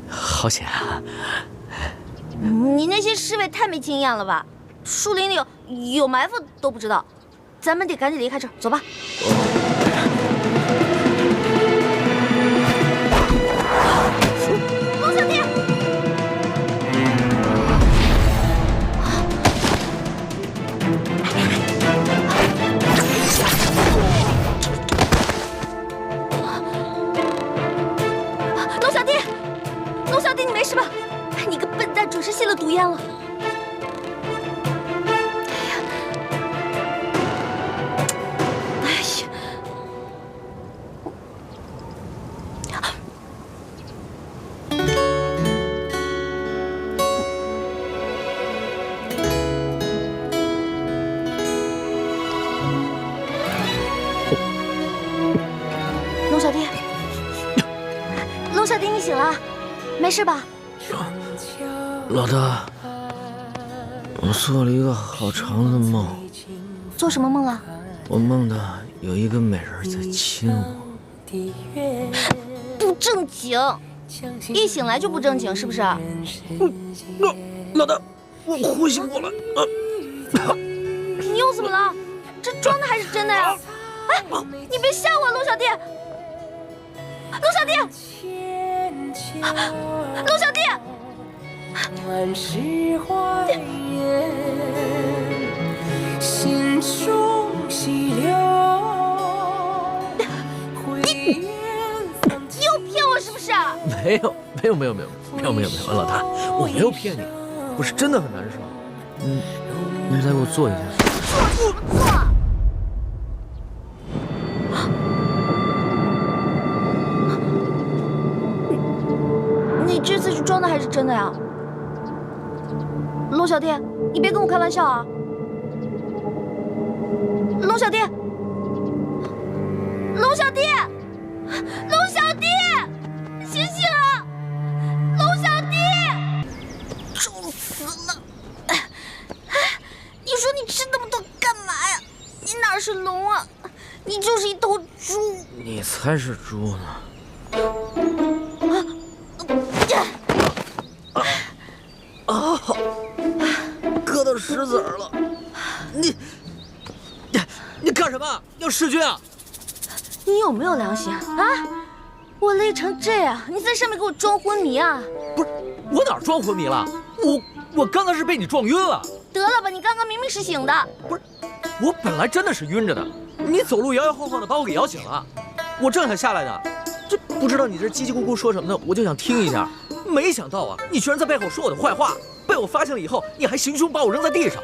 好险啊！你那些侍卫太没经验了吧？树林里有埋伏都不知道，咱们得赶紧离开这儿，走吧。龙小弟！龙小弟，龙小弟，你没事吧？你个笨蛋，准是吸了毒烟了。龙小弟，龙小弟，你醒了，没事吧？老大，我做了一个好长的梦。做什么梦了？我梦到有一个美人在亲我。不正经，一醒来就不正经，是不是？老大，我呼吸不过来。你又怎么了？这装的还是真的呀？哎，你别吓我，龙小弟！龙小弟！龙小弟！万事怀念，心中细流。你又骗我是不是？没有，老大，我没有骗你，我是真的很难受。你来给我坐一下。坐什么坐？你这次是装的还是真的呀？龙小弟，你别跟我开玩笑啊！龙小弟，龙小弟，龙小弟，醒醒啊！龙小弟，重死了！你说你吃那么多干嘛呀？你哪是龙啊？你就是一头猪！你才是猪呢！割到石子儿了！你干什么？要弑君啊？你有没有良心啊？我累成这样，你在上面给我装昏迷啊？不是，我哪儿装昏迷了？我刚才是被你撞晕了。得了吧，你刚刚明明是醒的。不是，我本来真的是晕着的，你走路摇摇晃晃的把我给摇醒了，我正想下来的，这不知道你这叽叽咕咕说什么呢，我就想听一下，没想到啊，你居然在背后说我的坏话，被我发现了以后，你还行凶把我扔在地上。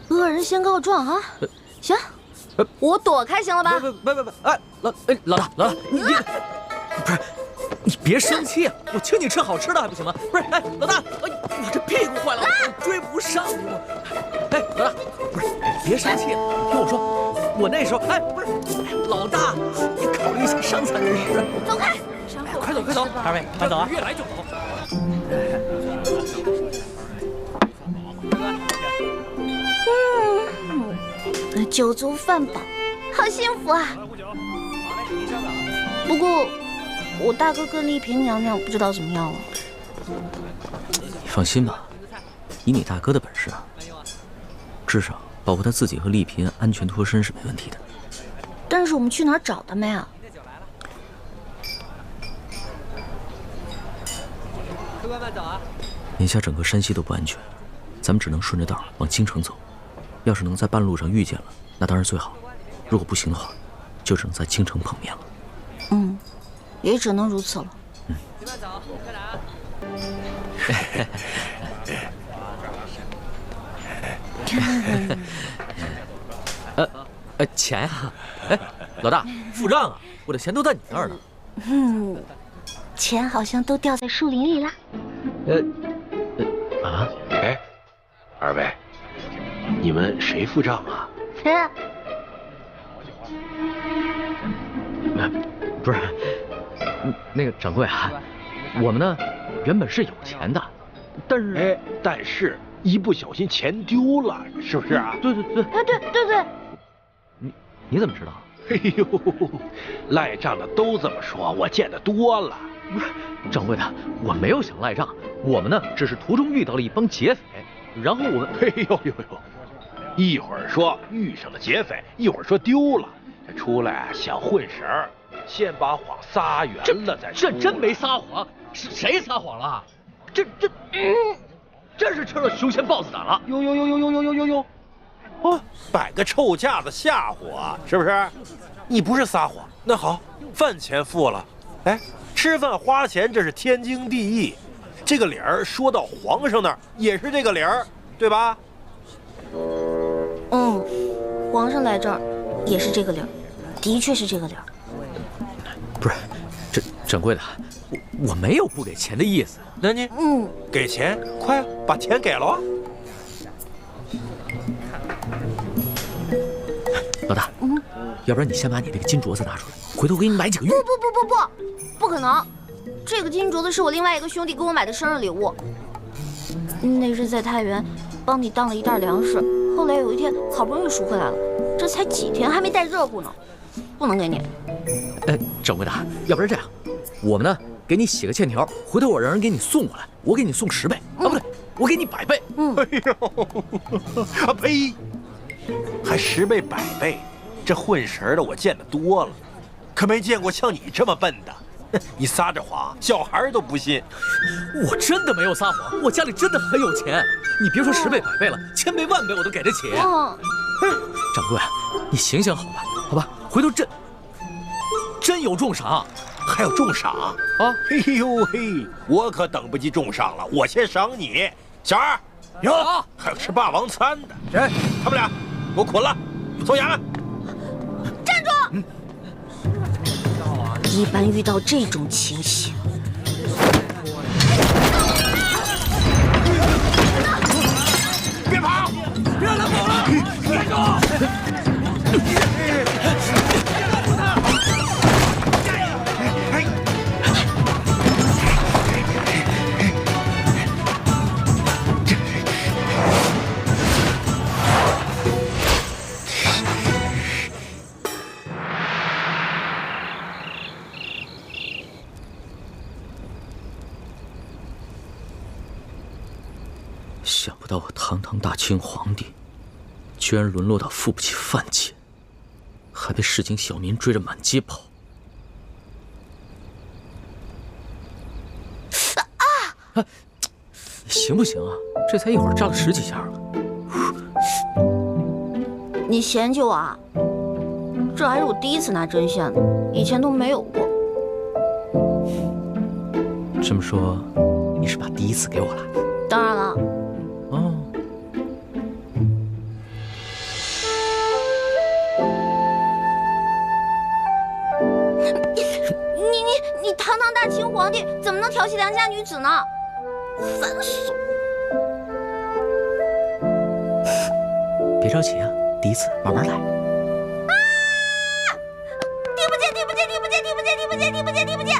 恶人先告状啊！行，我躲开行了吧？别，哎，老大，你不是，你别生气啊！我请你吃好吃的还不行吗？不是，哎，老大，我这屁股坏了，我追不上你了。哎，老大，不是，别生气，你听我说，我那时候，哎，不是，老大，你考虑一下伤残人士。走开！快走！二位，快走啊！越来就好。酒足饭饱，好幸福啊！不过，我大哥跟丽萍娘娘不知道怎么样了。你放心吧，以你大哥的本事啊，至少保护他自己和丽萍安全脱身是没问题的。但是我们去哪儿找他们呀？客官慢走啊！眼下整个山西都不安全，咱们只能顺着道往京城走。要是能在半路上遇见了，那当然最好；如果不行的话，就只能在京城碰面了。也只能如此了。慢走，快点啊！钱啊！哎，老大，付账啊！我的钱都在你那儿呢。钱好像都掉在树林里了。哎，二位，你们谁付账啊？不是，那个掌柜啊，我们呢原本是有钱的，但是一不小心钱丢了，是不是啊？对。对。你怎么知道？哎呦，赖账的都这么说，我见得多了。不是，掌柜的，我没有想赖账，我们呢只是途中遇到了一帮劫匪，然后我们……哎呦，一会儿说遇上了劫匪，一会儿说丢了，这出来想混神儿，先把谎撒圆了再说。这真没撒谎，是谁撒谎了？真是吃了熊先豹子胆了！哟，哦，摆个臭架子吓唬我，是不是？你不是撒谎，那好，饭钱付了，哎，吃饭花钱这是天经地义，这个理儿说到皇上那儿也是这个理儿，对吧？嗯，皇上来这儿也是这个理儿，的确是这个理儿。不是，这掌柜的，我没有不给钱的意思。那你给钱，快把钱给了啊！老大，要不然你先把你那个金镯子拿出来，回头我给你买几个玉。不可能！这个金镯子是我另外一个兄弟给我买的生日礼物。那日在太原帮你当了一袋粮食，后来有一天好不容易赎回来了，这才几天还没带热乎呢，不能给你。掌柜的，要不然这样，我们呢给你写个欠条，回头我让人给你送过来，我给你送10倍啊，不对，我给你100倍。哎呦，啊呸！还10倍100倍，这混神的我见得多了，可没见过像你这么笨的。你撒着谎，小孩都不信。我真的没有撒谎，我家里真的很有钱，你别说10倍100倍了，1000倍10000倍我都给得起。掌柜，你行行好吧，好吧，回头真有重赏，还有重赏啊！哎呦嘿，我可等不及重赏了，我先赏你。小二，哟，还有吃霸王餐的，谁？他们俩，给我捆了，送衙门。站住！一般遇到这种情形，别跑！别让他跑了！站住！想不到我堂堂大清皇帝，居然沦落到付不起饭钱，还被市井小民追着满街跑。行不行啊？这才一会儿扎了10几下了。你嫌弃我啊？这还是我第一次拿针线呢，以前都没有过。这么说，你是把第一次给我了？当然了。哦。你堂堂大清皇帝，怎么能调戏良家女子呢？烦死了！别着急啊，第一次慢慢来。听不见！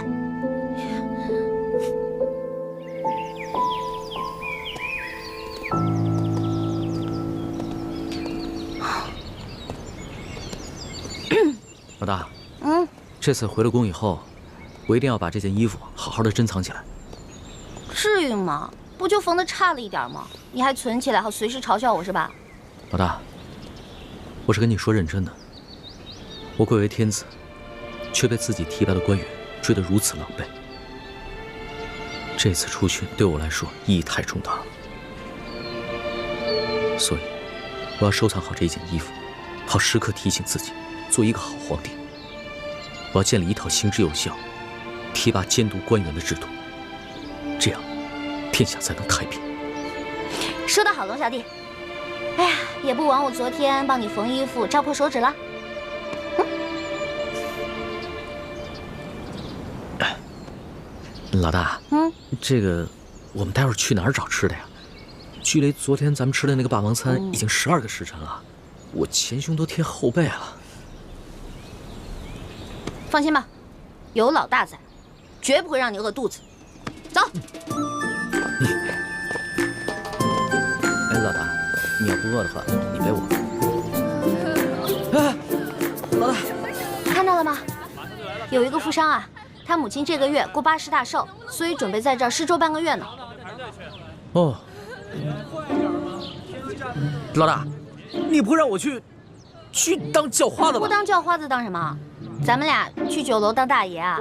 老大，这次回了宫以后，我一定要把这件衣服好好的珍藏起来。至于吗？不就缝得差了一点吗？你还存起来，好随时嘲笑我是吧？老大，我是跟你说认真的。我贵为天子，却被自己提拔的官员追得如此狼狈。这次出巡对我来说意义太重大了，所以我要收藏好这件衣服，好时刻提醒自己做一个好皇帝。我要建立一套行之有效、提拔监督官员的制度，这样天下才能太平。说得好，龙小弟。哎呀，也不枉我昨天帮你缝衣服扎破手指了。老大，这个我们待会儿去哪儿找吃的呀？距离昨天咱们吃的那个霸王餐已经12个时辰了，我前胸都贴后背了。放心吧，有老大在，绝不会让你饿肚子。走。哎，老大，你要不饿的话，你背我。哎，老大，了吗？有一个富商啊，他母亲这个月过80大寿，所以准备在这儿施粥半个月呢。哦，老大，你不让我去当叫花子吧？不当叫花子当什么？咱们俩去酒楼当大爷啊！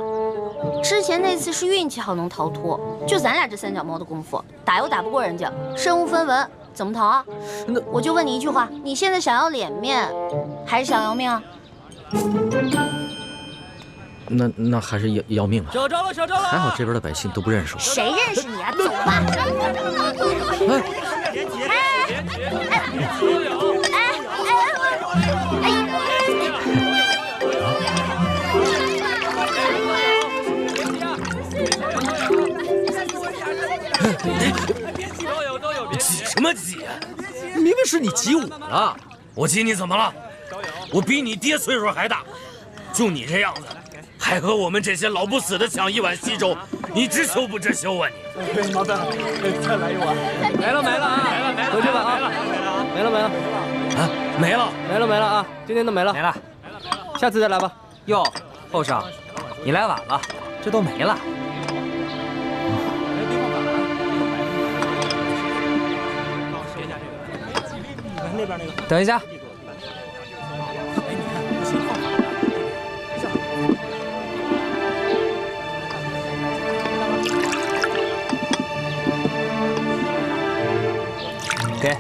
之前那次是运气好能逃脱，就咱俩这三脚猫的功夫，打又打不过人家，身无分文，怎么逃啊？那我就问你一句话，你现在想要脸面，还是想要命啊？那还是要命吧。小招了，小招了！还好这边的百姓都不认识我。谁认识你啊？走吧！都有，挤什么挤啊？明明是你挤我了。我挤你怎么了？我比你爹岁数还大，就你这样子，还和我们这些老不死的抢一碗稀粥，你知羞不知羞啊你？毛蛋，再来一碗。没了啊！回去吧啊！没了。啊，没了啊！今天都没了。没了，下次再来吧。哟，后生，你来晚了，这都没了。等一下。给。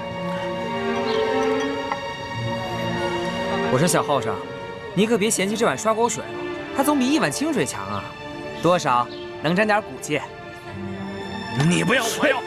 我说小后生，你可别嫌弃这碗刷锅水，它总比一碗清水强啊，多少能沾点骨气。你不要，我要。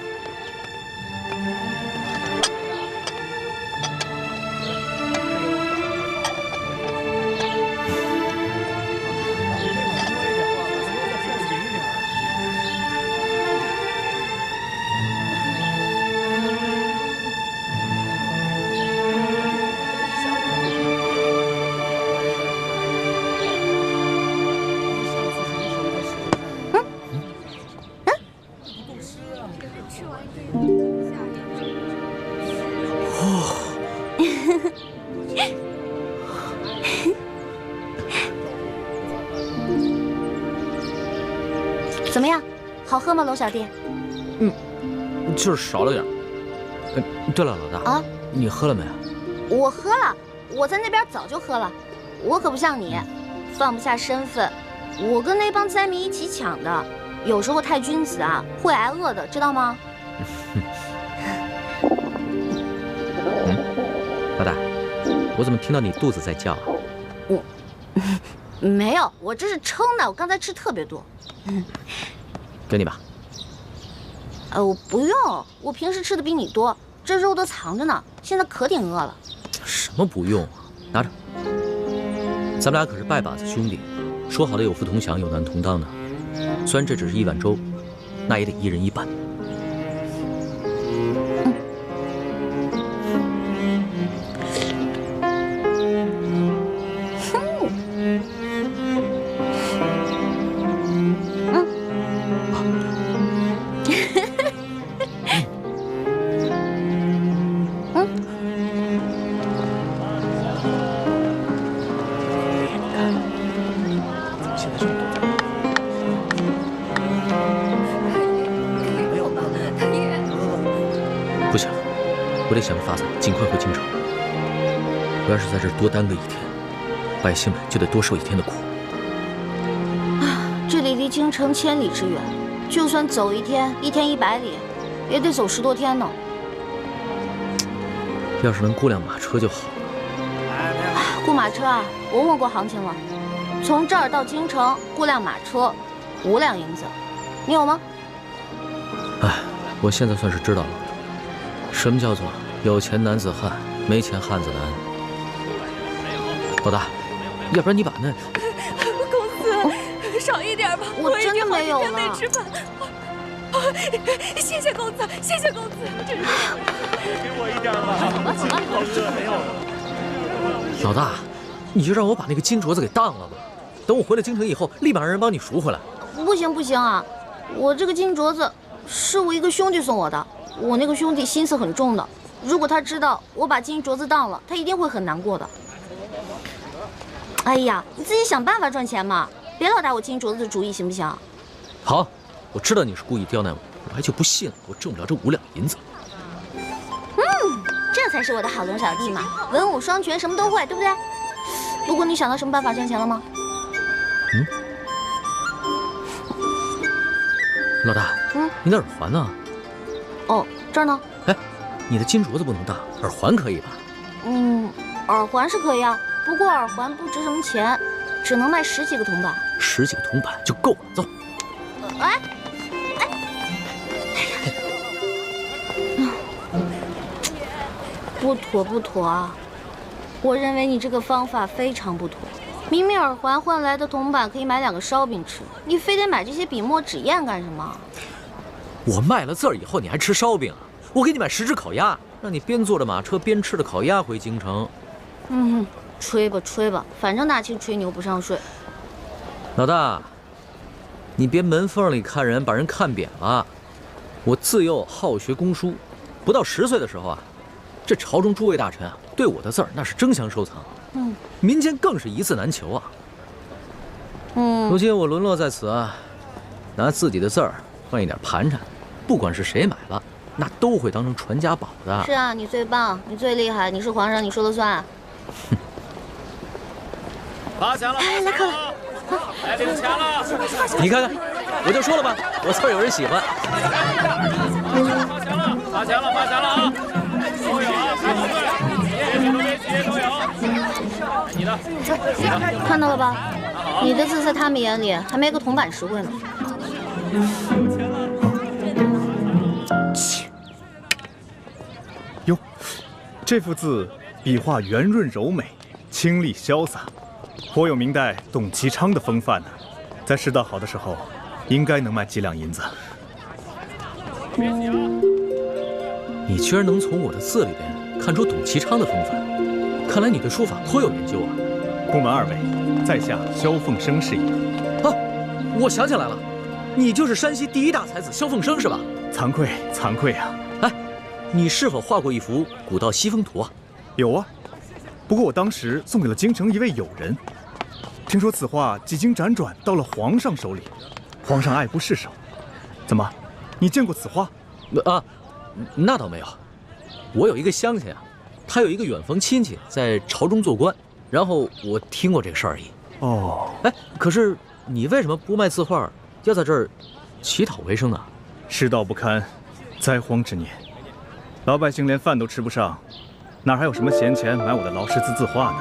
怎么样，好喝吗，娄小弟？就是少了点。对了，老大啊，你喝了没？我喝了，我在那边早就喝了。我可不像你，放不下身份，我跟那帮灾民一起抢的。有时候太君子啊，会挨饿的，知道吗？老大，我怎么听到你肚子在叫啊？没有，我这是撑的，我刚才吃特别多。给你吧。我不用，我平时吃的比你多，这肉都藏着呢，现在可挺饿了。什么不用啊？拿着。咱们俩可是拜把子兄弟，说好的有福同享，有难同当呢。虽然这只是一碗粥，那也得一人一半。不行，我得想个法子尽快回京城。我要是在这儿多耽搁一天，百姓们就得多受一天的苦。这里离京城千里之远，就算走一天100里，也得走10多天呢。要是能雇辆马车就好了。雇马车啊，我问过行情了，从这儿到京城雇辆马车5两银子，你有吗？哎，我现在算是知道了，什么叫做有钱男子汉，没钱汉子难。老大，要不然你把那……公子，少一点吧，我真的没有了。没吃饭。谢谢公子，谢谢公子，真是。给我一点吧。老大，你就让我把那个金镯子给当了吧，等我回了京城以后，立马让人帮你赎回来。不行啊，我这个金镯子是我一个兄弟送我的，我那个兄弟心思很重的，如果他知道我把金镯子当了，他一定会很难过的。哎呀，你自己想办法赚钱嘛，别老打我金镯子的主意，行不行？好，我知道你是故意刁难我，我还就不信了，我挣不了这5两银子。这才是我的好龙小弟嘛，文武双全，什么都会，对不对？不过你想到什么办法赚钱了吗？老大，你的耳环呢？哦，这儿呢。哎，你的金镯子不能大，耳环可以吧？耳环是可以啊，不过耳环不值什么钱，只能卖10几个铜板。10几个铜板就够了，走。哎，不妥不妥啊！我认为你这个方法非常不妥。明明耳环换来的铜板可以买2个烧饼吃，你非得买这些笔墨纸砚干什么？我卖了字儿以后，你还吃烧饼啊？我给你买10只烤鸭，让你边坐着马车边吃着烤鸭回京城。吹吧吹吧，反正大清吹牛不上税。老大，你别门缝里看人，把人看扁了。我自幼好学工书，不到10岁的时候啊，这朝中诸位大臣啊，对我的字儿那是争相收藏。民间更是一字难求啊。如今我沦落在此啊，拿自己的字儿换一点盘缠，不管是谁买了，那都会当成传家宝的。是啊，你最棒，你最厉害，你是皇上，你说了算。发钱了，来客了，来领钱了。你看看，我就说了吧，我字儿有人喜欢。发钱了，发钱了啊！都有啊，排好队，别急都有。你的，看到了吧？你的字在他们眼里还没个铜板实惠呢。哟，这幅字笔画圆润柔美，清丽潇洒，颇有明代董其昌的风范呢。在世道好的时候，应该能卖几两银子。你居然能从我的字里边看出董其昌的风范，看来你对书法颇有研究啊！不瞒2位，在下萧凤生是也。啊，我想起来了，你就是山西第1大才子萧凤生是吧？惭愧惭愧啊！哎，你是否画过一幅《古道西风图》啊？有啊，不过我当时送给了京城一位友人。听说此画几经辗转到了皇上手里，皇上爱不释手。怎么，你见过此画？啊，那倒没有。我有一个乡亲啊，他有一个远房亲戚在朝中做官，然后我听过这个事儿而已。哦，哎，可是你为什么不卖字画，要在这儿乞讨为生呢？世道不堪，灾荒之年，老百姓连饭都吃不上，哪还有什么闲钱买我的劳师字字画呢？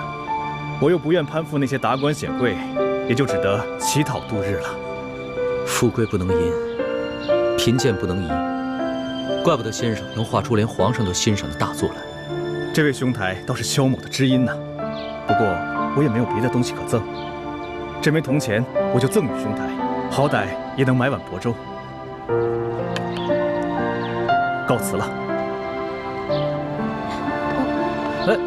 我又不愿攀附那些达官显贵，也就只得乞讨度日了。富贵不能淫，贫贱不能移，怪不得先生能画出连皇上都欣赏的大作来。这位兄台倒是萧某的知音呢。不过我也没有别的东西可赠，这枚铜钱我就赠与兄台，好歹也能买碗薄粥。告辞了。哎，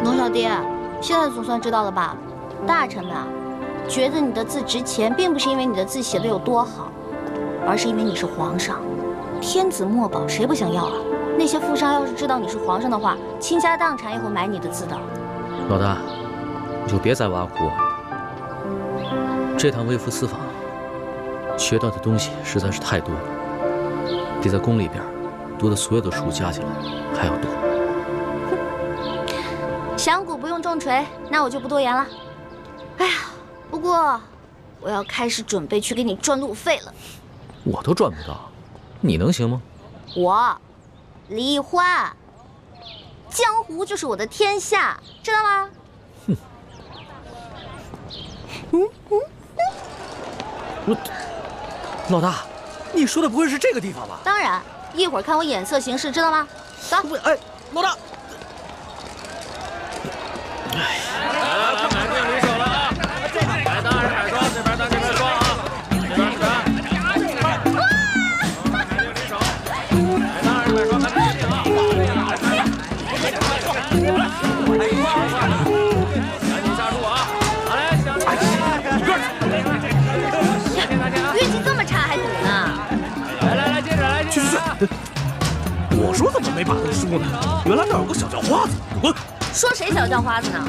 龙小弟，现在总算知道了吧？大臣们啊，觉得你的字值钱，并不是因为你的字写的有多好，而是因为你是皇上，天子墨宝谁不想要啊？那些富商要是知道你是皇上的话，倾家荡产也会买你的字的。老大，你就别再挖苦我了。这趟微服私访，学到的东西实在是太多了，比在宫里边读的所有的书加起来还要多。响鼓不用重锤，那我就不多言了。哎呀，不过我要开始准备去给你赚路费了。我都赚不到，你能行吗？我，李欢，江湖就是我的天下，知道吗？老大，你说的不会是这个地方吧？当然，一会儿看我眼色行事，知道吗？走。哎，老大。来，买对离手了啊！买单还是买双？这边单，这边双啊！这边全。买对离手，买单还是买双？看这决定啊！赶紧下注啊！好嘞，下注！运气这么差还赌呢？来，接着来！书呢，原来那有个小叫花子。滚！说谁小叫花子呢？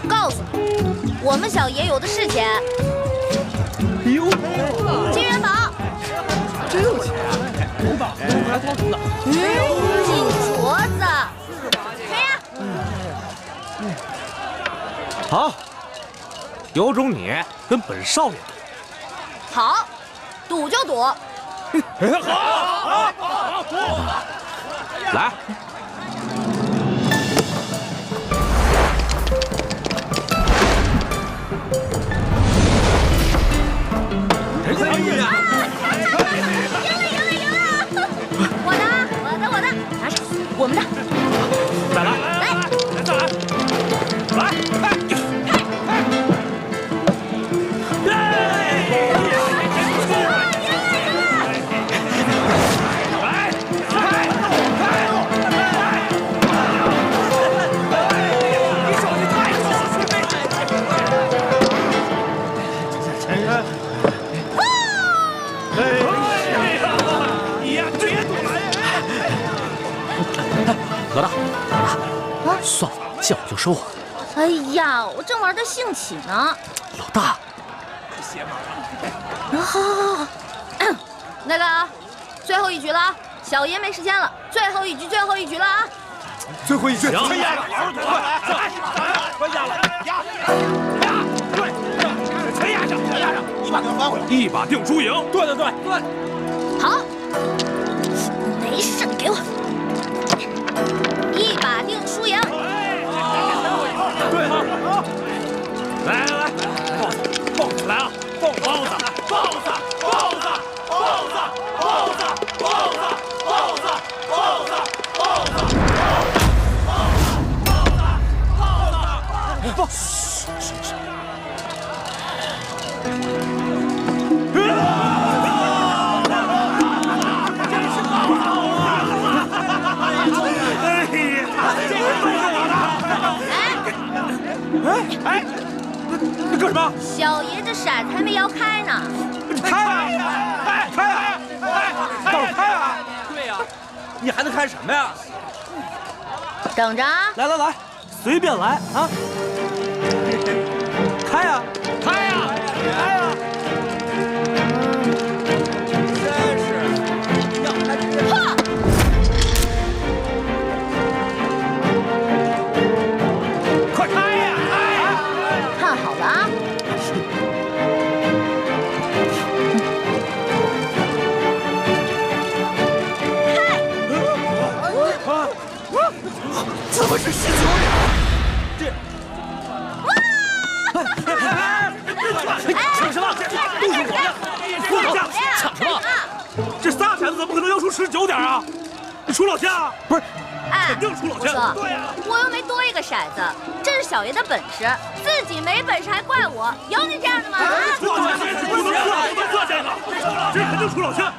告诉你，我们小爷有的是钱。哟，金元宝，真有钱啊！红宝，还光头呢。金镯子，谁呀？好，有种你跟本少爷赌。好，赌就赌。好，来。谁才赢啊？赢了！我的，拿上，我们的。再来，再来，老大，算了，见我就收。哎呀，我正玩得兴起呢。老大，好，那个，最后一局了，小爷没时间了，最后一局了啊！最后一局，行，全压了，快压了，全压上，一把给我翻回来，一把定输赢。对，好，没事，给我一把定输赢。对，来，抱起来啊！包子！哎，你干什么？小爷这骰子还没摇开呢。开啊！开啊！对呀，你还能开什么呀？等着啊！来，随便来啊！开呀！真是要开始！快开呀！看好了啊！怎么是19两？抢什么？都是我的！抢什么？这仨骰子怎么可能要出19点啊？你出老千啊？不是，哎，肯定出老千。对呀，我又没多一个骰子，这是小爷的本事，自己没本事还怪我，有你这样的吗？不能算这个，这肯定出老千，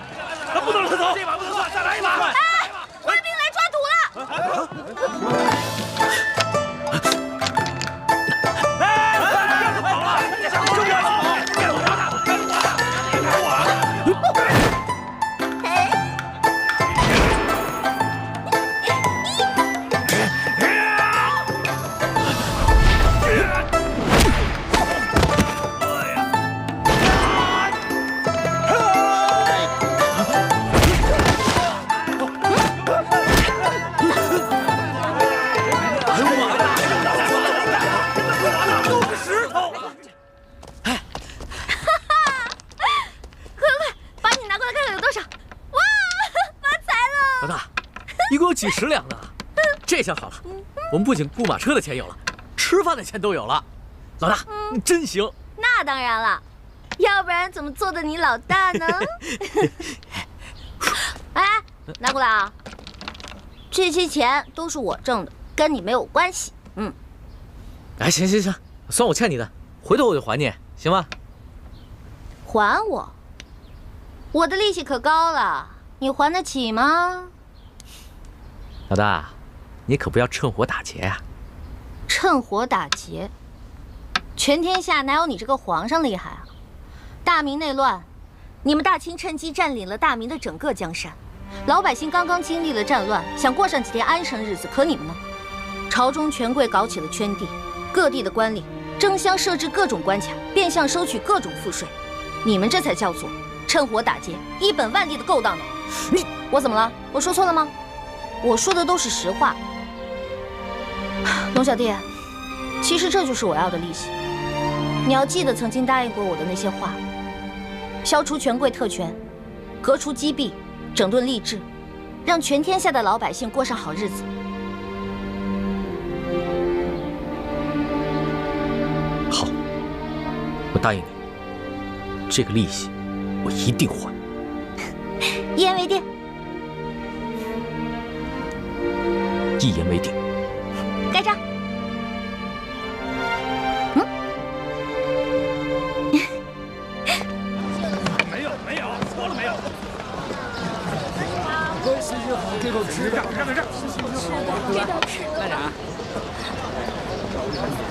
不能让他走。这把不能算，再来一把。哎，官兵来抓赌了！几10两呢？这下好了，我们不仅雇马车的钱有了，吃饭的钱都有了。老大，你真行！那当然了，要不然怎么做的你老大呢？哎，拿过来啊！这些钱都是我挣的，跟你没有关系。哎，行，算我欠你的，回头我就还你，行吗？还我？我的利息可高了，你还得起吗？老大，你可不要趁火打劫呀！趁火打劫？全天下哪有你这个皇上厉害啊？大明内乱，你们大清趁机占领了大明的整个江山，老百姓刚刚经历了战乱，想过上几天安生日子，可你们呢？朝中权贵搞起了圈地，各地的官吏争相设置各种关卡，变相收取各种赋税。你们这才叫做趁火打劫，一本万利的勾当呢！我怎么了？我说错了吗？我说的都是实话。龙小弟，其实这就是我要的利息。你要记得曾经答应过我的那些话：消除权贵特权，革除积弊，整顿吏治，让全天下的老百姓过上好日子。好，我答应你，这个利息我一定还。一言为定。一言为定。盖章。没有，错了没有？行，这口吃的，看这儿，这道吃。慢点啊！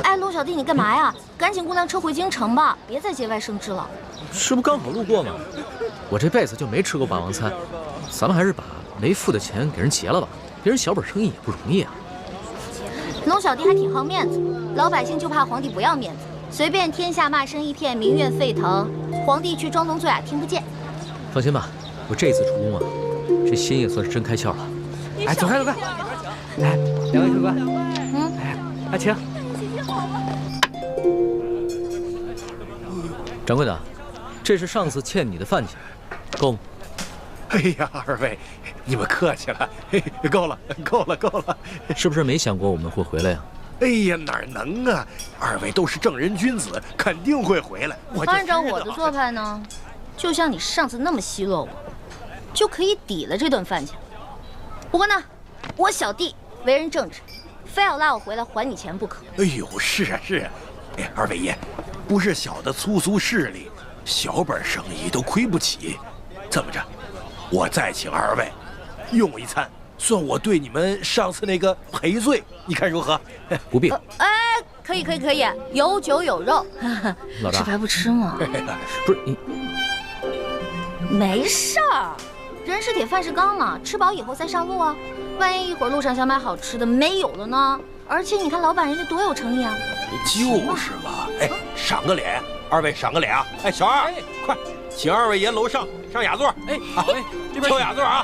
哎，陆小弟，你干嘛呀？赶紧雇辆车回京城吧，别再节外生枝了。这不刚好路过吗？我这辈子就没吃过霸王餐，咱们还是把没付的钱给人结了吧。别人小本生意也不容易啊。龙小弟还挺好面子，老百姓就怕皇帝不要面子，随便天下骂声一片，民怨沸腾，皇帝却装聋作哑听不见。放心吧，我这次出宫啊，这心也算是真开窍了。哎，走开走开！来，两位客官，哎，请。掌柜的，这是上次欠你的饭钱，够吗？哎呀，二位，你们客气了，够了。是不是没想过我们会回来呀？哎呀，哪能啊！二位都是正人君子，肯定会回来。按照我的做派呢，就像你上次那么奚落我，就可以抵了这顿饭钱。不过呢，我小弟为人正直，非要拉我回来还你钱不可。哎呦，是啊。哎，二位爷，不是小的粗俗势力，小本生意都亏不起。这么着，我再请二位用一餐，算我对你们上次那个赔罪，你看如何？不必。哎，可以，有酒有肉。老大，吃白不吃吗？不是你，没事儿，人是铁，饭是钢嘛，吃饱以后再上路啊。万一一会儿路上想买好吃的没有了呢？而且你看老板人家多有诚意啊。就是嘛，哎，赏个脸，二位赏个脸啊！哎，小二，快，请二位爷楼上上雅座。哎，好嘞，这边挑雅座啊！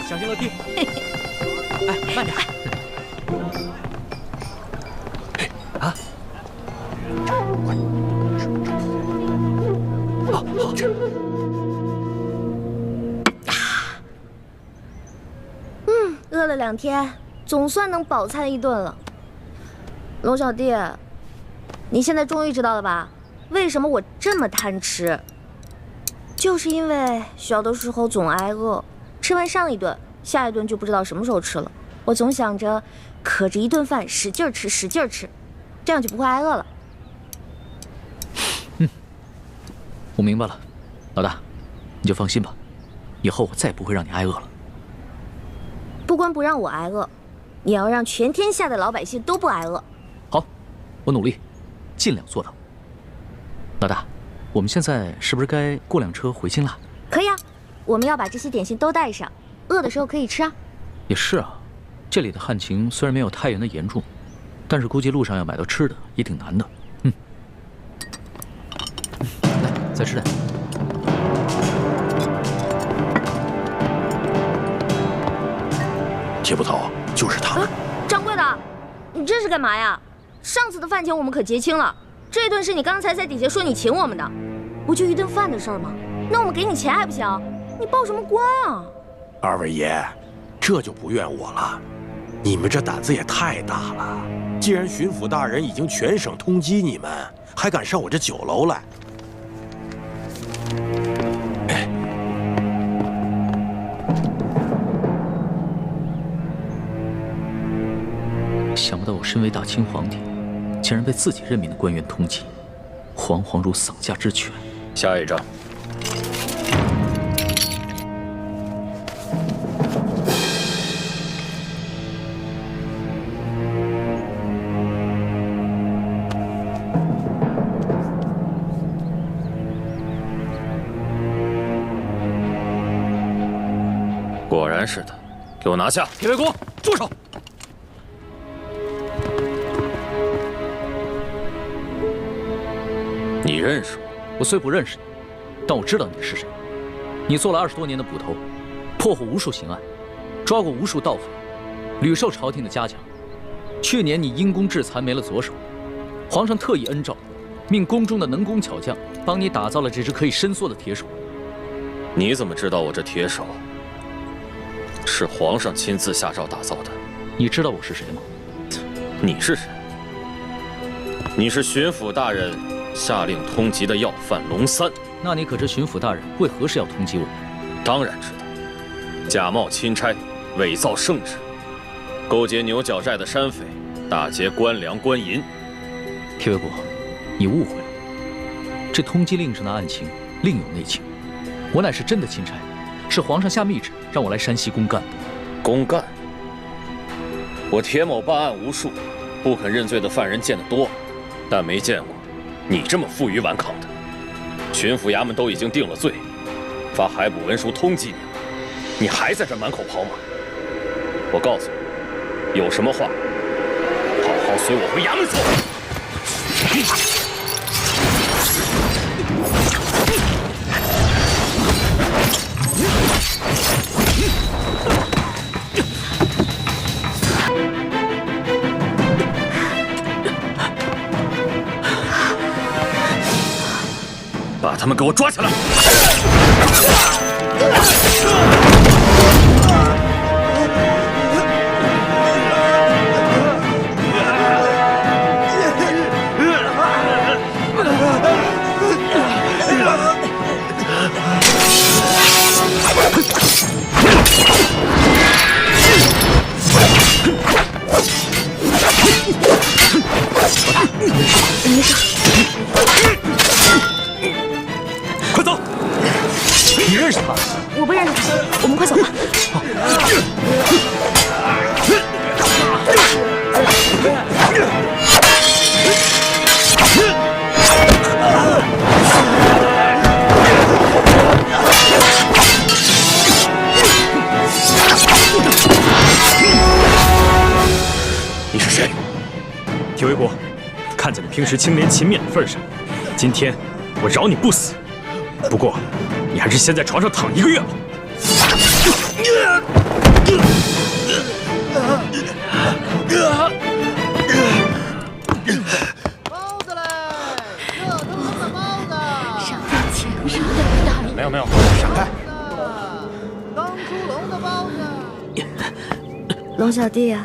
小心楼梯。哎，慢点。啊！好吃。饿了2天，总算能饱餐一顿了。龙小弟，你现在终于知道了吧？为什么我这么贪吃？就是因为小的时候总挨饿，吃完上一顿，下一顿就不知道什么时候吃了。我总想着，可着一顿饭使劲吃，这样就不会挨饿了。我明白了，老大，你就放心吧，以后我再不会让你挨饿了。不光不让我挨饿，你要让全天下的老百姓都不挨饿。好，我努力，尽量做到。老大，我们现在是不是该雇辆车回京了？可以啊，我们要把这些点心都带上，饿的时候可以吃啊。也是啊，这里的旱情虽然没有太原的严重，但是估计路上要买到吃的也挺难的。来，再吃点。铁捕头，就是他们。掌柜的，你这是干嘛呀？上次的饭钱我们可结清了，这顿是你刚才在底下说你请我们的，不就一顿饭的事儿吗？那我们给你钱还不行？你报什么官啊？二位爷，这就不怨我了，你们这胆子也太大了。既然巡抚大人已经全省通缉你们，还敢上我这酒楼来？想不到我身为大清皇帝，竟然被自己任命的官员通缉，惶惶如丧家之犬。下一章。果然然是的，给我拿下！铁卫公，住手！你认识我？我虽不认识你，但我知道你是谁。你做了20多年的捕头，破获无数刑案，抓过无数盗匪，屡受朝廷的嘉奖。去年你因公致残没了左手，皇上特意恩诏，命宫中的能工巧匠帮你打造了这只可以伸缩的铁手。你怎么知道我这铁手是皇上亲自下诏打造的？你知道我是谁吗？你是谁？你是巡抚大人下令通缉的要犯龙三。那你可知巡抚大人为何事要通缉我？当然知道，假冒钦差，伪造圣旨，勾结牛角寨的山匪，打劫官粮官银。铁卫公，你误会了，这通缉令上的案情另有内情。我乃是真的钦差，是皇上下密旨让我来山西公干的。公干？我铁某办案无数，不肯认罪的犯人见得多，但没见过你这么负隅顽抗的。巡抚衙门都已经定了罪，发海捕文书通缉你，你还在这满口跑马。我告诉你，有什么话，好好随我回衙门说。把他们给我抓起来！没事。快走！你认识他？我不认识他，我们快走吧。你是谁？铁卫国，看在你平时清廉勤勉的份上，今天我饶你不死。不过，你还是先在床上躺1个月吧。包子嘞，热腾腾的包子。上点钱，上点大人。没有，闪开！刚出笼的包子。龙小弟啊，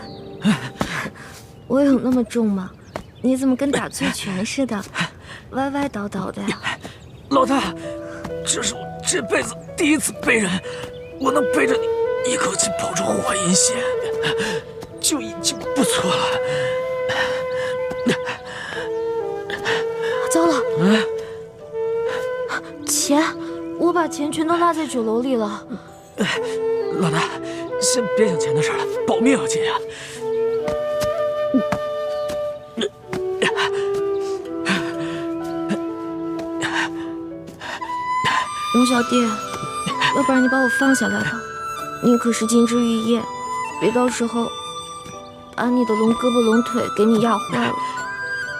我有那么重吗？你怎么跟打醉拳似的，歪歪倒倒的呀？老大，这是我这辈子第一次背人，我能背着你一口气跑出华阴县，就已经不错了。糟了，钱，我把钱全都落在酒楼里了。老大，先别想钱的事了，保命要紧啊！龙小弟，要不然你把我放下来吧，你可是金枝玉叶，别到时候把你的龙胳膊龙腿给你压坏了。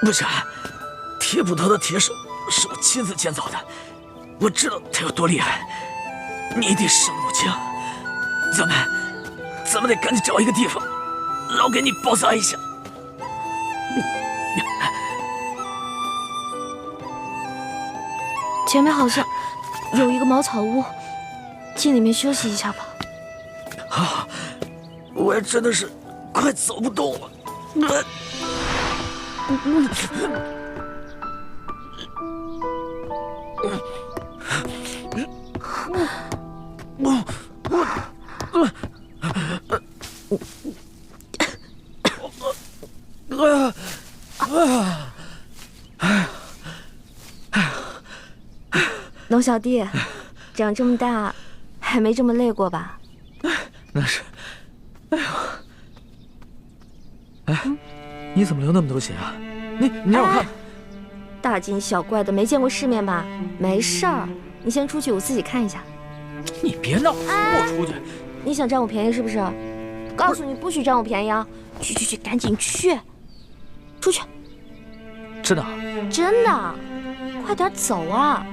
不行，铁捕头的铁手是我亲自建造的，我知道他有多厉害，你一定伤得不轻。咱们得赶紧找一个地方，老给你包扎一下。前面好像有一个茅草屋，进里面休息一下吧。啊，我也真的是快走不动了。龙小弟，长这么大还没这么累过吧？那是。哎呦，哎，你怎么流那么多血啊？你让我看。大惊小怪的，没见过世面吧？没事儿，你先出去，我自己看一下。你别闹，我出去。你想占我便宜是不是？告诉你不许占我便宜啊！去，赶紧去，出去！真的？真的，快点走啊！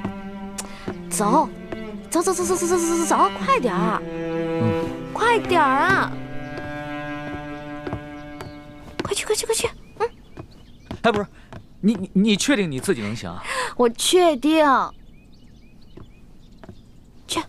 走，快点儿！快点儿啊！快去！哎，不是，你确定你自己能行啊？我确定。去。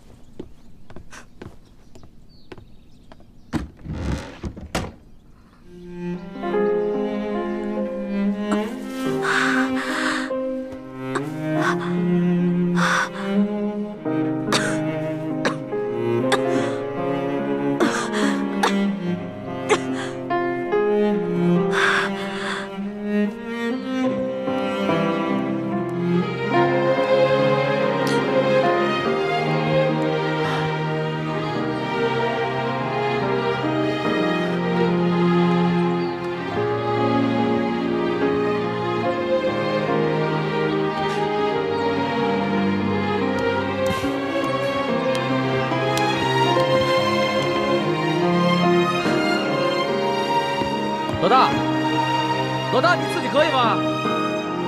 老大，你自己可以吗？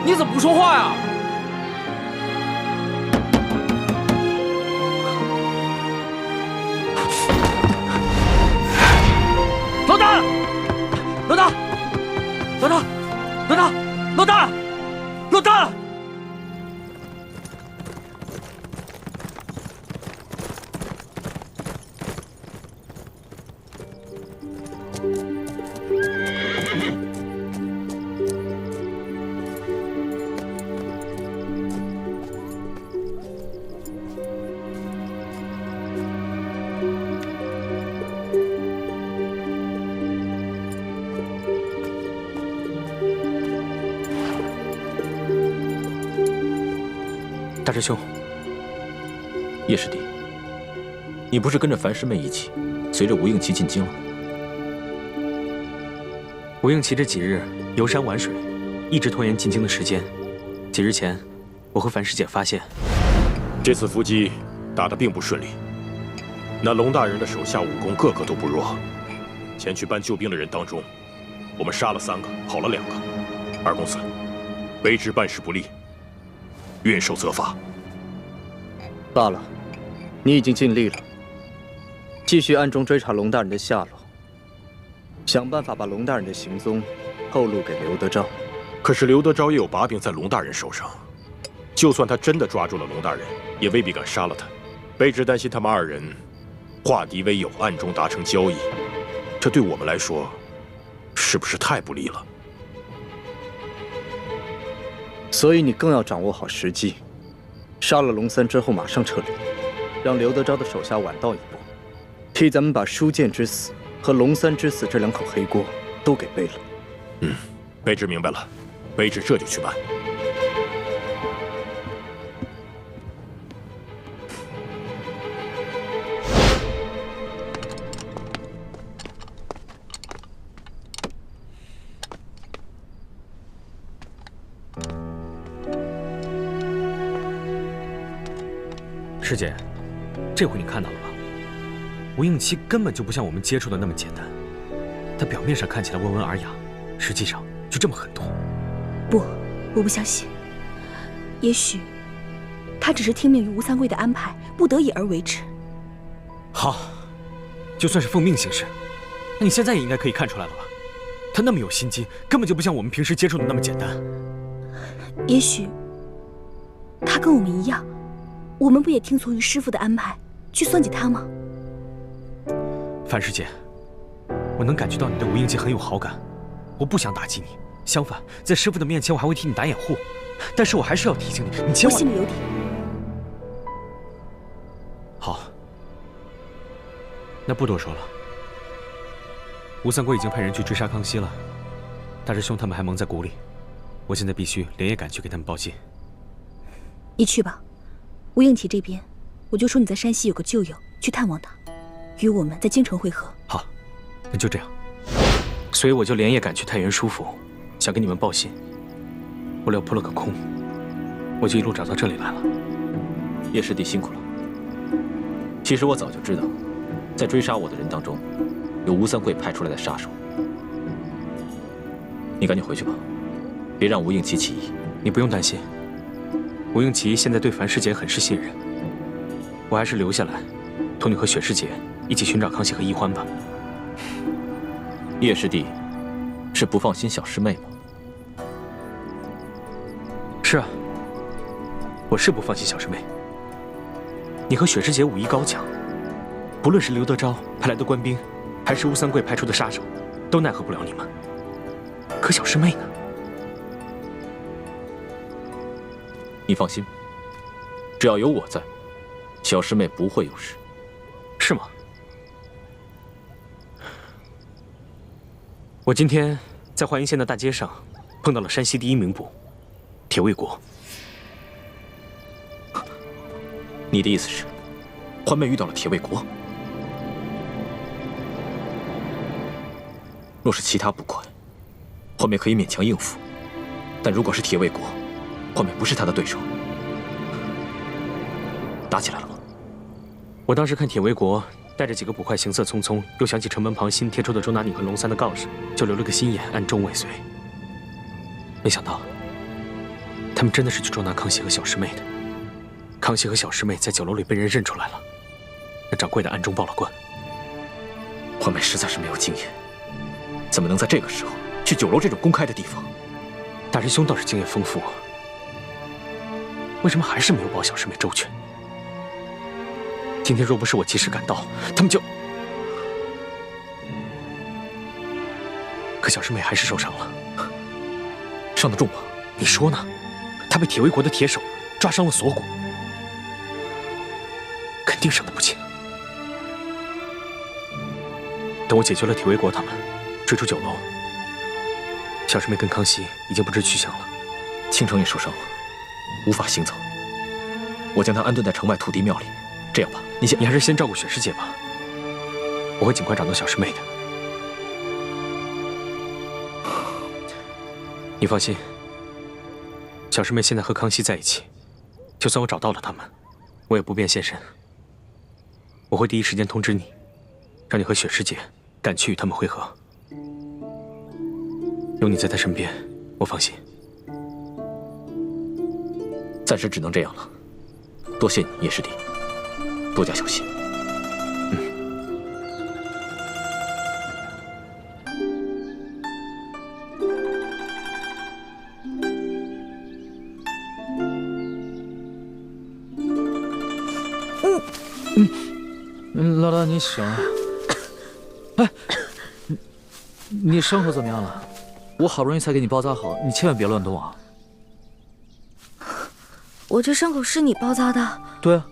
你怎么不说话呀？老大！大师兄，叶师弟，你不是跟着樊师妹一起，随着吴应琪进京了？吴应琪这几日游山玩水，一直拖延进京的时间。几日前，我和樊师姐发现，这次伏击打得并不顺利，那龙大人的手下武功个个都不弱。前去搬救兵的人当中，我们杀了3个，跑了2个。二公子，卑职办事不力，愿受责罚。罢了，你已经尽力了。继续暗中追查龙大人的下落，想办法把龙大人的行踪透露给刘德昭。可是刘德昭也有把柄在龙大人手上，就算他真的抓住了龙大人，也未必敢杀了他。卑职担心他们2人化敌为友，暗中达成交易，这对我们来说，是不是太不利了？所以你更要掌握好时机，杀了龙三之后马上撤离，让刘德昭的手下晚到一步，替咱们把舒剑之死和龙三之死这2口黑锅都给背了。卑职明白了，卑职这就去办。师姐，这回你看到了吧？吴应期根本就不像我们接触的那么简单，他表面上看起来温文尔雅，实际上就这么狠毒。不，我不相信。也许他只是听命于吴三桂的安排，不得已而为之。好，就算是奉命行事，那你现在也应该可以看出来了吧？他那么有心机，根本就不像我们平时接触的那么简单。也许他跟我们一样，我们不也听从于师父的安排去算计他吗？樊师姐，我能感觉到你对吴应期很有好感，我不想打击你，相反，在师父的面前，我还会替你打掩护。但是我还是要提醒你，你千万……我心里有底。好，那不多说了。吴三桂已经派人去追杀康熙了，大师兄他们还蒙在鼓里，我现在必须连夜赶去给他们报信。你去吧，吴应琪这边，我就说你在山西有个旧友，去探望他，与我们在京城会合。好，那就这样。所以我就连夜赶去太原书府，想跟你们报信。不料扑了个空，我就一路找到这里来了。叶师弟辛苦了。其实我早就知道，在追杀我的人当中，有吴三桂派出来的杀手。你赶紧回去吧，别让吴应奇起疑。你不用担心，吴应奇现在对樊世杰很是信任。我还是留下来，同你和雪师姐一起寻找康熙和易欢吧。叶师弟是不放心小师妹吗？是啊，我是不放心小师妹。你和雪师姐武艺高强，不论是刘德昭派来的官兵，还是吴三桂派出的杀手，都奈何不了你们。可小师妹呢？你放心，只要有我在，小师妹不会有事。是吗？我今天在淮阴县的大街上碰到了山西第一名捕铁卫国。你的意思是，欢妹遇到了铁卫国？若是其他捕快，欢妹可以勉强应付；但如果是铁卫国，欢妹不是他的对手。打起来了吗？我当时看铁卫国带着几个捕快行色匆匆，又想起城门旁新贴出的周拿你和龙三的告示，就留了个心眼，暗中尾随。没想到，他们真的是去捉拿康熙和小师妹的。康熙和小师妹在酒楼里被人认出来了，那掌柜的暗中报了官。欢妹实在是没有经验，怎么能在这个时候去酒楼这种公开的地方？大师兄倒是经验丰富啊，为什么还是没有保小师妹周全？今天若不是我及时赶到，他们就……可小师妹还是受伤了，伤得重吗？你说呢？她被铁卫国的铁手抓伤了锁骨，肯定伤得不轻。等我解决了铁卫国他们，追出酒楼，小师妹跟康熙已经不知去向了。倾城也受伤了，无法行走。我将她安顿在城外土地庙里。这样吧，你还是先照顾雪师姐吧，我会尽快找到小师妹的。你放心，小师妹现在和康熙在一起，就算我找到了他们，我也不便现身。我会第一时间通知你，让你和雪师姐赶去与他们会合。有你在她身边，我放心。暂时只能这样了，多谢你，叶师弟。多加小心。老大，你醒了。哎，你伤口怎么样了？我好不容易才给你包扎好，你千万别乱动啊。我这伤口是你包扎的？对啊。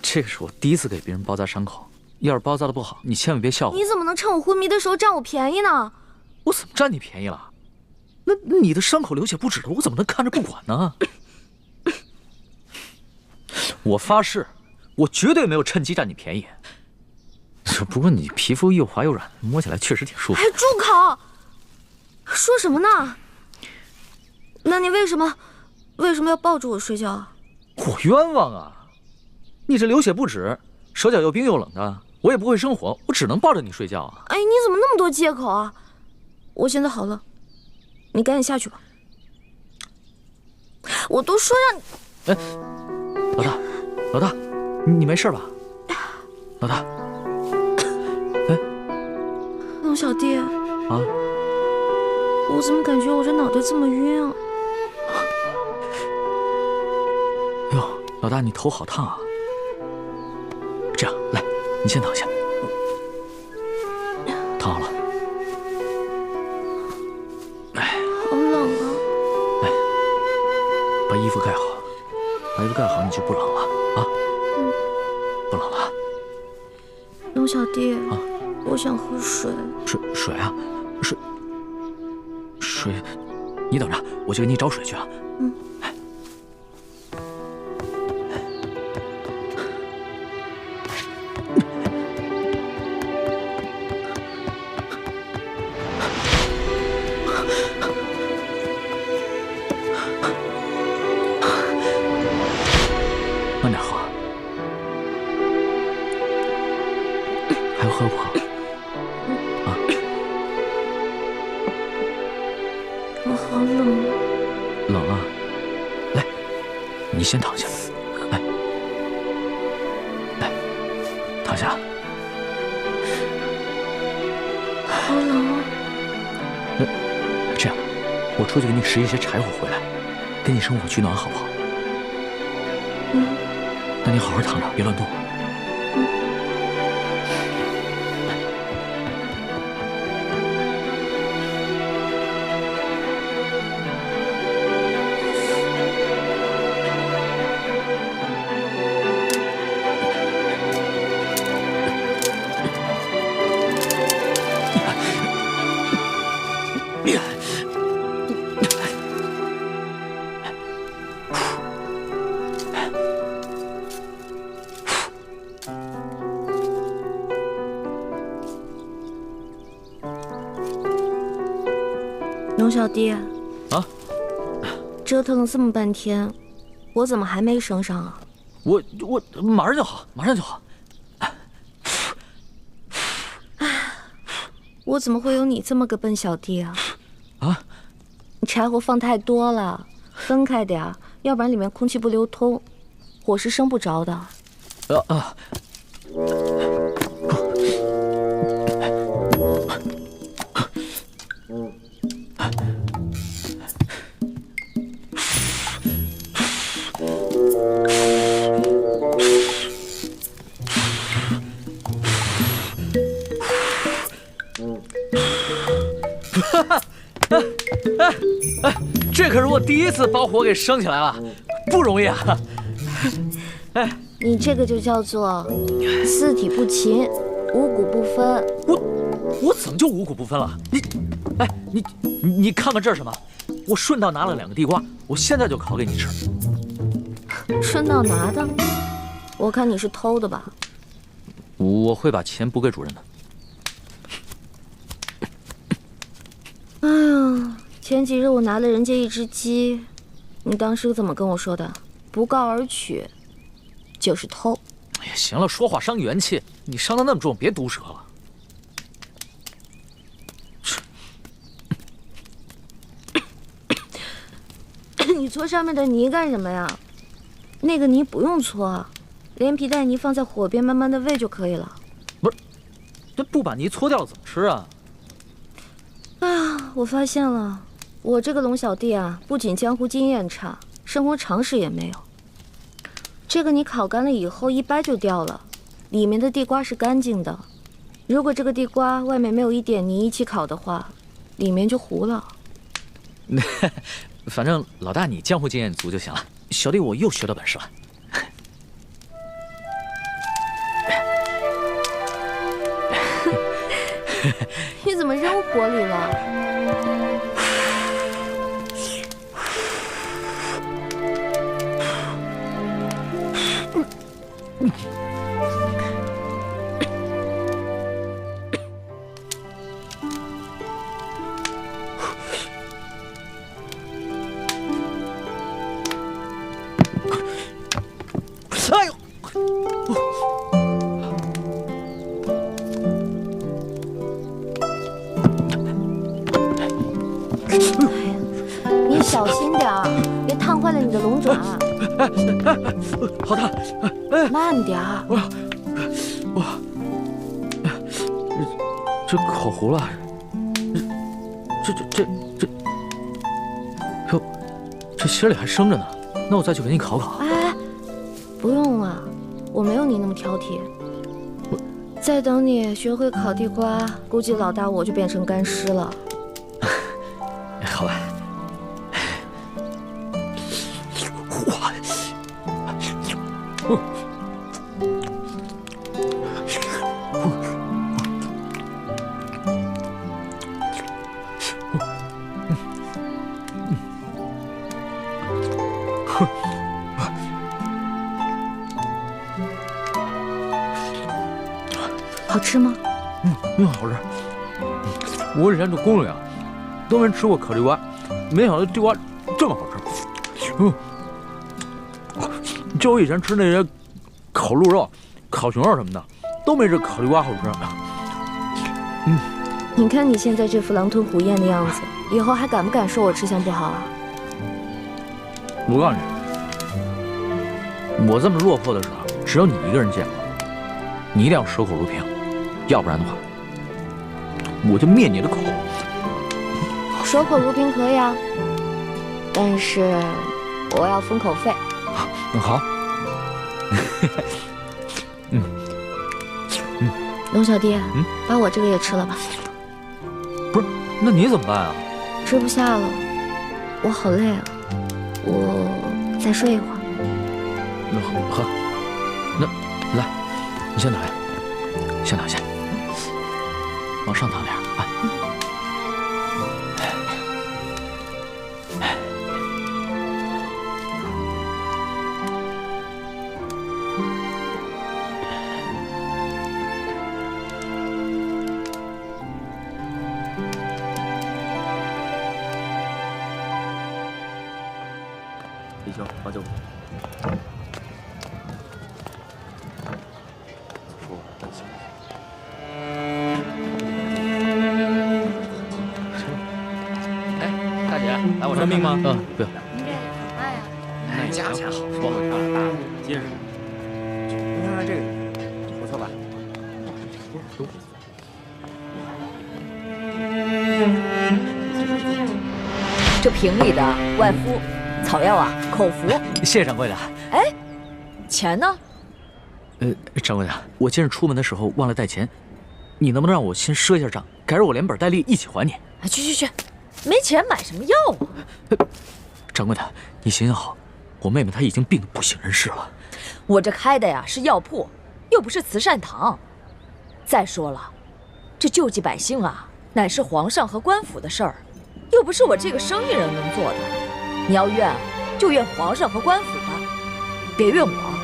这个是我第一次给别人包扎伤口，要是包扎的不好，你千万别笑话。你怎么能趁我昏迷的时候占我便宜呢？我怎么占你便宜了？那你的伤口流血不止了，我怎么能看着不管呢？我发誓，我绝对没有趁机占你便宜。不过你皮肤又滑又软，摸起来确实挺舒服。哎，住口！说什么呢？那你为什么要抱着我睡觉啊？我冤枉啊！你这流血不止，手脚又冰又冷的，我也不会生火，我只能抱着你睡觉啊！哎，你怎么那么多借口啊？我现在好了，你赶紧下去吧。我都说让你……哎，老大，你没事吧？老大，哎，龙小弟啊，我怎么感觉我这脑袋这么晕啊？哟，老大，你头好烫啊！这样，来，你先躺下，躺好了。哎，好冷啊！哎，把衣服盖好，你就不冷了啊。不冷了。龙小弟啊，我想喝水。水啊，水，你等着，我去给你找水去啊。慢点喝。我好冷。冷啊！来，你先躺下。来，来，躺下。好冷啊！这样，我出去给你拾一些柴火回来，给你生火取暖，好不好？那你好好躺着，别乱动。龙小弟，啊，折腾了这么半天，我怎么还没升上啊？我马上就好，马上就好。我怎么会有你这么个笨小弟啊？啊！你柴火放太多了，分开点儿，要不然里面空气不流通，火是生不着的。这可是我第一次把火给升起来了，不容易啊！哎，你这个就叫做四体不勤，五谷不分。我怎么就五谷不分了？你看看这是什么？我顺道拿了2个地瓜，我现在就烤给你吃。顺道拿的？我看你是偷的吧？我会把钱补给主人的。哎呀，前几日我拿了人家1只鸡，你当时怎么跟我说的？不告而取，就是偷。哎呀，行了，说话伤元气，你伤得那么重，别毒舌了。你搓上面的泥干什么呀？那个泥不用搓，连皮带泥放在火边慢慢的煨就可以了。不是，这不把泥搓掉了怎么吃啊？哎呀，我发现了，我这个龙小弟啊，不仅江湖经验差，生活常识也没有。这个泥烤干了以后一掰就掉了，里面的地瓜是干净的。如果这个地瓜外面没有一点泥一起烤的话，里面就糊了。反正老大你江湖经验足就行了，小弟我又学到本事了。你怎么扔火里了？哎呦！你小心点儿，别烫坏了你的龙爪。好烫！慢点儿。这烤糊了。哟，这芯里还生着呢。那我再去给你烤烤。哎，不用了，我没有你那么挑剔。再等你学会烤地瓜，估计老大我就变成干尸了。好吧。好吃吗？好吃。我以前做攻略啊，都没吃过烤地瓜，没想到地瓜这么好吃。就我以前吃那些烤鹿肉、烤熊肉什么的，都没这烤地瓜好吃。你看你现在这副狼吞虎咽的样子，以后还敢不敢说我吃相不好啊？我告诉你，我这么落魄的事儿，只有你一个人见过。你一定要守口如瓶，要不然的话，我就灭你的口。守口如瓶可以啊，但是我要封口费。好。龙小弟，把我这个也吃了吧。不是，那你怎么办啊？吃不下了，我好累啊，我再睡一会儿。好，那来，你先躺下，先躺下，往上躺点啊。李兄，好久不见。哎，大姐，来我这算命吗？不要。您这好卖呀？哎，价钱好说，结实。你看看这个，不错吧？这瓶里的外敷草药啊，口服。谢谢掌柜的。哎，钱呢？掌柜的，我今日出门的时候忘了带钱，你能不能让我先赊一下账，改日我连本带利一起还你？去，没钱买什么药啊？掌柜的，你行行好，我妹妹她已经病得不省人事了。我这开的呀是药铺，又不是慈善堂。再说了，这救济百姓啊，乃是皇上和官府的事儿，又不是我这个生意人能做的。你要怨，就怨皇上和官府吧，别怨我。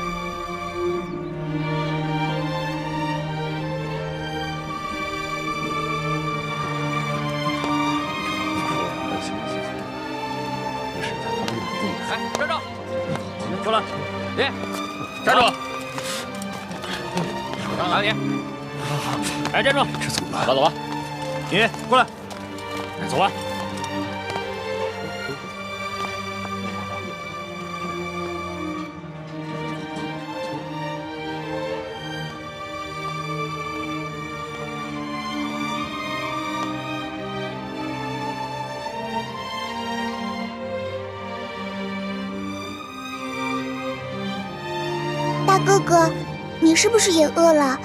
哎，站住！过来，你站住！哪里？哎，站住！这怎么办？拉走吧。你过来，走吧。大哥哥，你是不是也饿了？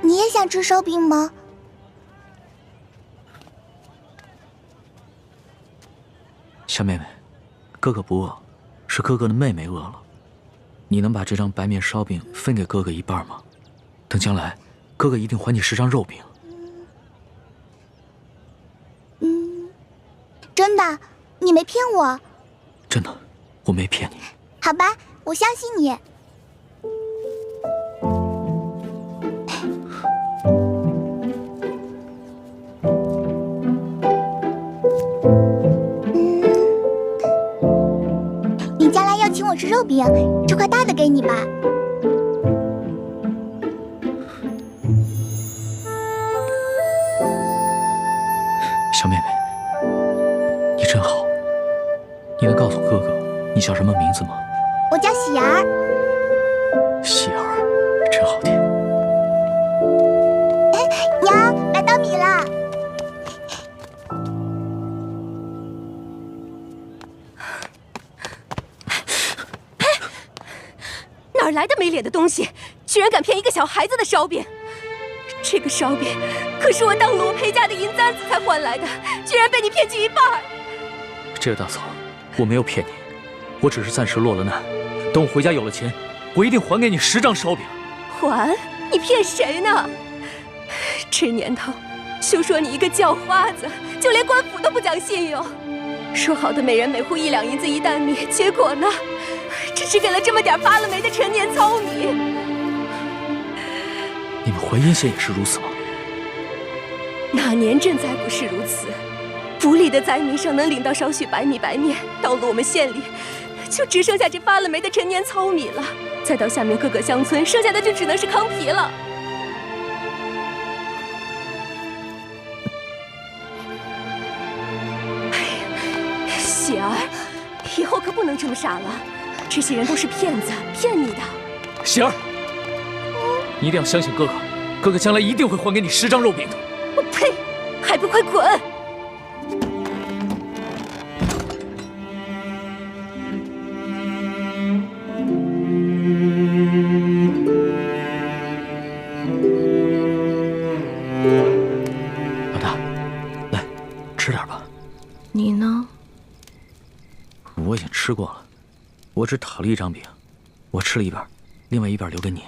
你也想吃烧饼吗？小妹妹，哥哥不饿，是哥哥的妹妹饿了。你能把这张白面烧饼分给哥哥一半吗？等将来，哥哥一定还你10张肉饼。真的，你没骗我。真的，我没骗你。好吧，我相信你。你将来要请我吃肉饼，这块大的给你吧。小妹妹，你真好。你能告诉哥哥你叫什么名字吗？我叫喜儿。喜儿，真好听。娘，来稻米了。哪来的没脸的东西，居然敢骗一个小孩子的烧饼？这个烧饼可是我当了我裴家的银簪子才换来的，居然被你骗去一半。这位大嫂，我没有骗你，我只是暂时落了难。等我回家有了钱，我一定还给你10张烧饼。还？你骗谁呢？这年头，休说你一个叫花子，就连官府都不讲信用。说好的每人每户1两银子1担米，结果呢？只是给了这么点发了霉的陈年糙米。你们淮阴县也是如此吗？哪年赈灾不是如此？府里的灾民上能领到少许白米白面，到了我们县里，就只剩下这发了霉的陈年糙米了。再到下面各个乡村，剩下的就只能是糠皮了。喜儿，以后可不能这么傻了，这些人都是骗子，骗你的。喜儿，你一定要相信哥哥，哥哥将来一定会还给你10张肉饼的。我呸！还不快滚！老大，来，吃点吧。你呢？我已经吃过了，我只讨了1张饼，我吃了一半，另外一半留给你。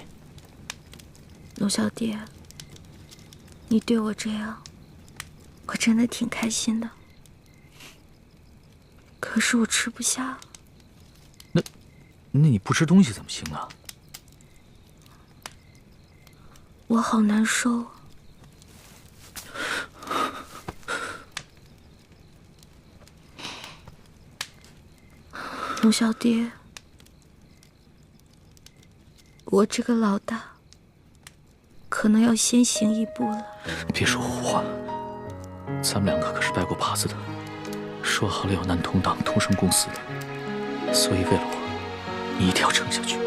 龙小弟，你对我这样，我真的挺开心的。可是我吃不下了。那你不吃东西怎么行啊？我好难受。龙小弟，我这个老大可能要先行一步了。别说胡话，咱们2个可是拜过把子的，说好了要难同当，同生共死的。所以为了我，你一定要撑下去。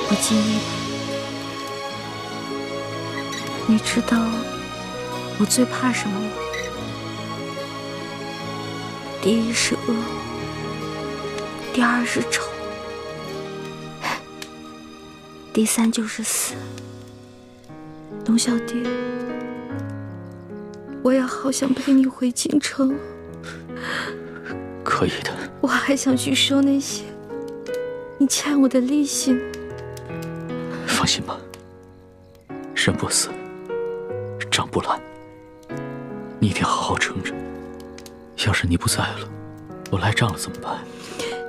我尽力吧。你知道我最怕什么吗？第一是恶，第二是丑，第3就是死。龙小弟，我也好想陪你回京城。可以的。我还想去收那些你欠我的利息呢。放心吧，人不死，账不乱，你一定好好撑着。要是你不在了，我赖账了怎么办？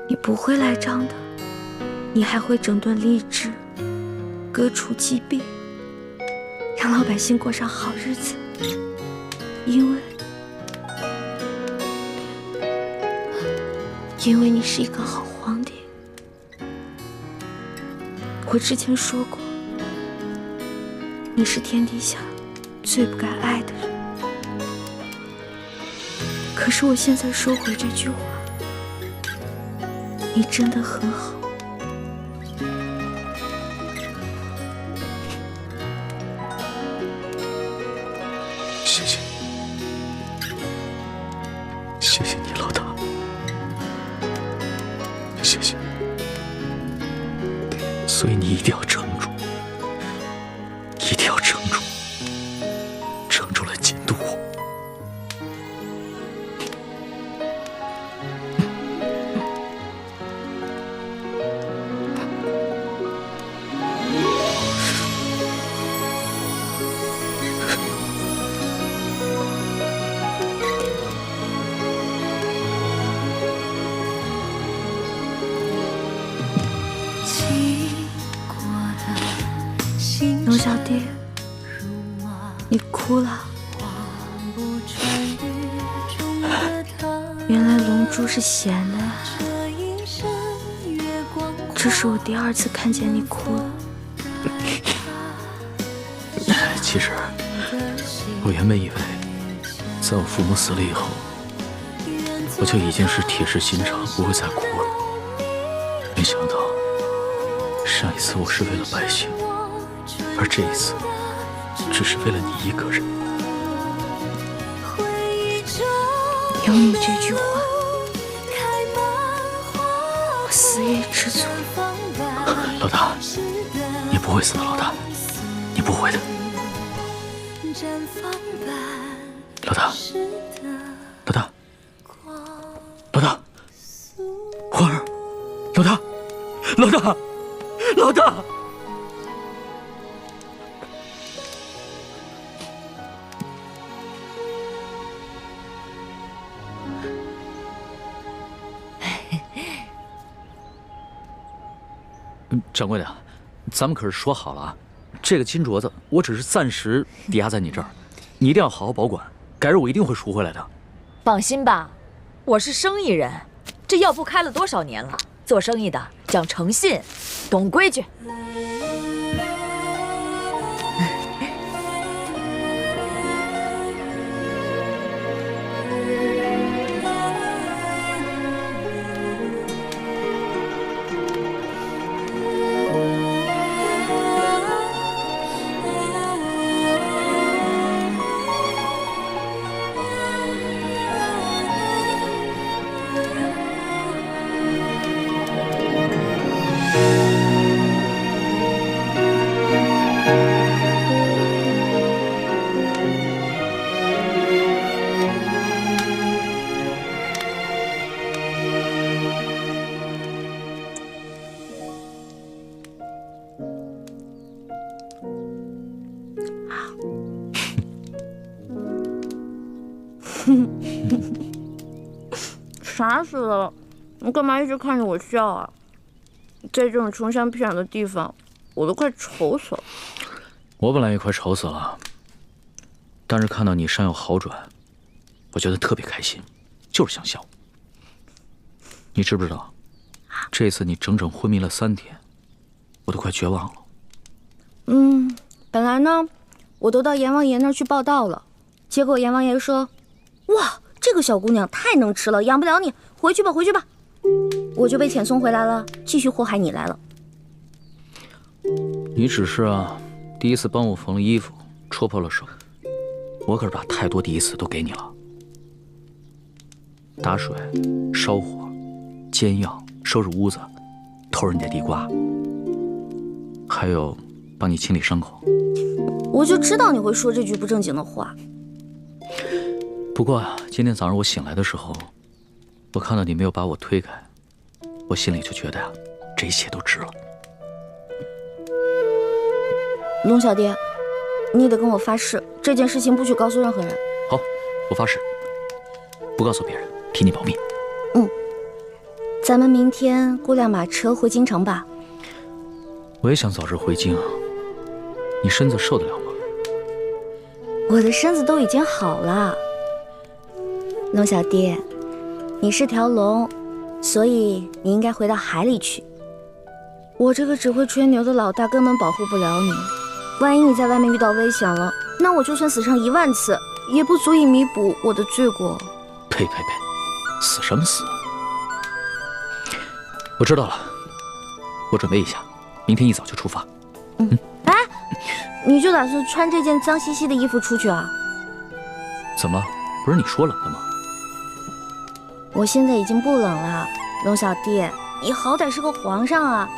你不会赖账的，你还会整顿吏治，革除疾病，让老百姓过上好日子。因为你是一个好皇帝。我之前说过，你是天底下最不该爱的人。可是我现在收回这句话，你真的很好。谢谢，谢谢你，老大，谢谢。所以你一定要撑住，一定要撑住，撑住了监督我。龙小弟，你哭了。原来龙珠是咸的呀。这是我第2次看见你哭了。其实，我原本以为，在我父母死了以后，我就已经是铁石心肠，不会再哭了。没想到，上一次我是为了百姓，而这一次，只是为了你一个人。有你这句话，我死也知足。老大，你不会死的，老大，你不会的。老大，老大，老大，花儿，老大，老大，老大。掌柜的，咱们可是说好了啊，这个金镯子我只是暂时抵押在你这儿，你一定要好好保管，改日我一定会赎回来的。放心吧，我是生意人，这药铺开了多少年了，做生意的讲诚信，懂规矩。傻死了！你干嘛一直看着我笑啊？在这种穷乡僻壤的地方，我都快愁死了。我本来也快愁死了，但是看到你伤有好转，我觉得特别开心，就是想笑。你知不知道，这次你整整昏迷了3天，我都快绝望了。本来呢，我都到阎王爷那儿去报道了，结果阎王爷说：“哇，这个小姑娘太能吃了，养不了你，回去吧，回去吧。”我就被遣送回来了，继续祸害你来了。你只是第一次帮我缝了衣服，戳破了手，我可是把太多第一次都给你了。打水、烧火、煎药、收拾屋子、偷人家地瓜，还有帮你清理伤口。我就知道你会说这句不正经的话。不过今天早上我醒来的时候，我看到你没有把我推开，我心里就觉得这一切都值了。龙小爹，你得跟我发誓，这件事情不许告诉任何人。好，我发誓，不告诉别人，替你保密。咱们明天雇辆马车回京城吧。我也想早日回京，你身子受得了吗？我的身子都已经好了。龙小爹，你是条龙，所以你应该回到海里去。我这个只会吹牛的老大根本保护不了你。万一你在外面遇到危险了，那我就算死上1万次，也不足以弥补我的罪过。呸！死什么死？我知道了，我准备一下，明天一早就出发。哎，你就打算穿这件脏兮兮的衣服出去啊？怎么了？不是你说冷的吗？我现在已经不冷了，龙小弟，你好歹是个皇上啊，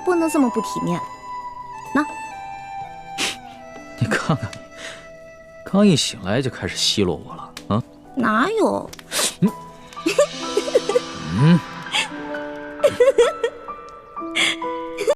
不能这么不体面。你看看你，刚一醒来就开始奚落我了啊？哪有？